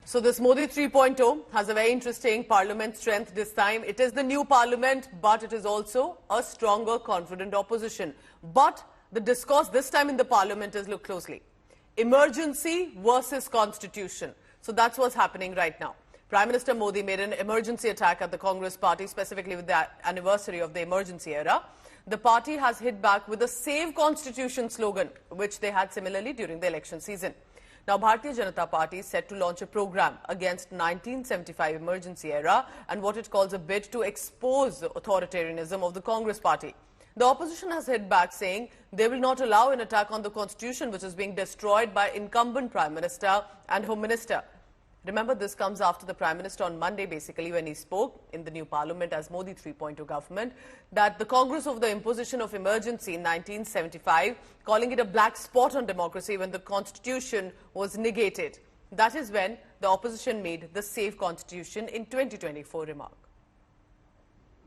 So this Modi 3.0 has a very interesting parliament strength this time. It is the new parliament, but it is also a stronger, confident opposition. But the discourse this time in the parliament is, look closely, emergency versus constitution. So that's what's happening right now. Prime Minister Modi made an emergency attack at the Congress party, specifically with the anniversary of the emergency era. The party has hit back with a Save Constitution slogan, which they had similarly during the election season. Now, Bharatiya Janata Party is set to launch a program against 1975 emergency era and what it calls a bid to expose the authoritarianism of the Congress party. The opposition has hit back, saying they will not allow an attack on the constitution, which is being destroyed by incumbent Prime Minister and Home Minister. Remember, this comes after the Prime Minister on Monday, basically, when he spoke in the new parliament as Modi 3.0 government, that the Congress of the imposition of emergency in 1975, calling it a black spot on democracy when the constitution was negated. That is when the opposition made the Save Constitution in 2024 remark.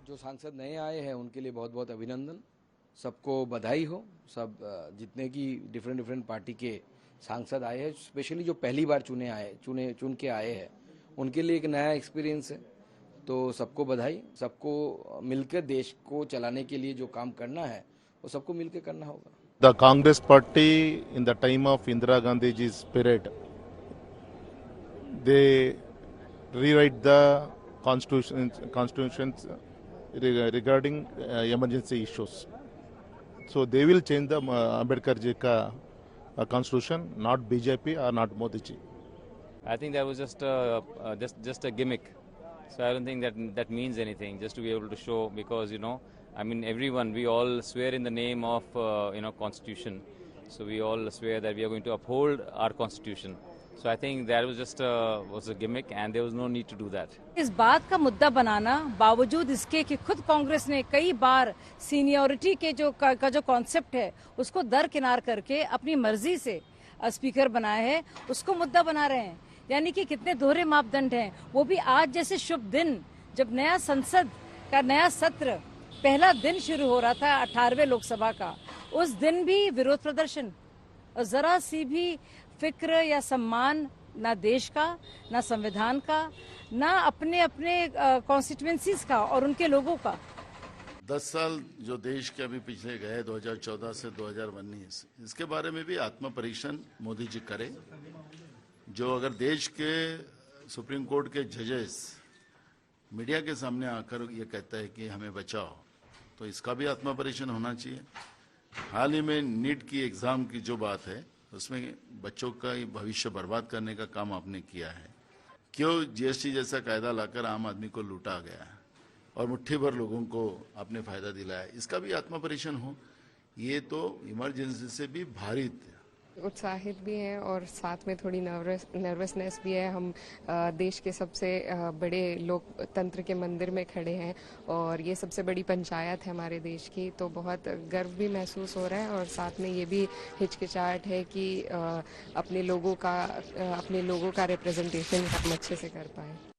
जो सांसद नए आए हैं उनके लिए बहुत बहुत अभिनंदन, सबको बधाई हो। सब जितने की डिफरेंट पार्टी के सांसद आए हैं, स्पेशली जो पहली बार चुन के आए हैं, उनके लिए एक नया एक्सपीरियंस है। तो सबको बधाई, सबको मिलकर देश को चलाने के लिए जो काम करना है वो सबको मिलकर करना होगा। The Congress party in the time of Indira Gandhi's period, they rewrite the constitutions regarding emergency issues. So they will change the Ambedkar ji ka constitution, not BJP or not Modi ji. I think that was just a gimmick. So I don't think that means anything. Just to be able to show, because I mean, everyone, we all swear in the name of Constitution. So we all swear that we are going to uphold our Constitution. So I think that was just was a gimmick, and there was no need to do that. इस बात का मुद्दा बनाना, बावजूद इसके कि खुद कांग्रेस ने कई बार सीनियरिटी के जो कॉन्सेप्ट है उसको दरकिनार करके अपनी मर्जी से स्पीकर बनाया है, उसको मुद्दा बना रहे हैं। यानी कि कितने दोहरे मापदंड हैं। वो भी आज जैसे शुभ दिन, जब नया संसद का नया सत्र पहला दिन शुरू हो रहा था 18वें लोकसभा का, उस दिन भी विरोध प्रदर्शन और जरा सी भी फिक्र या सम्मान ना देश का, ना संविधान का, ना अपने कॉन्स्टिट्यूएंसीज का और उनके लोगों का। 10 साल जो देश के अभी पिछले गए 2014 से 2019, इसके बारे में भी आत्म परीक्षण मोदी जी करे। जो अगर देश के सुप्रीम कोर्ट के जजेस मीडिया के सामने आकर ये कहता है कि हमें बचाओ, तो इसका भी आत्म परीक्षण होना चाहिए। हाल ही में नीट की एग्जाम की जो बात है, उसमें बच्चों का भविष्य बर्बाद करने का काम आपने किया है। क्यों जीएसटी जैसा कायदा लाकर आम आदमी को लूटा गया है और मुट्ठी भर लोगों को आपने फायदा दिलाया, इसका भी आत्म परीक्षण हो। ये तो इमरजेंसी से भी भारी उत्साहित भी हैं और साथ में थोड़ी नर्वसनेस भी है। हम देश के सबसे बड़े लोकतंत्र के मंदिर में खड़े हैं और ये सबसे बड़ी पंचायत है हमारे देश की, तो बहुत गर्व भी महसूस हो रहा है और साथ में ये भी हिचकिचाहट है कि अपने लोगों का रिप्रेजेंटेशन हम अच्छे से कर पाएं।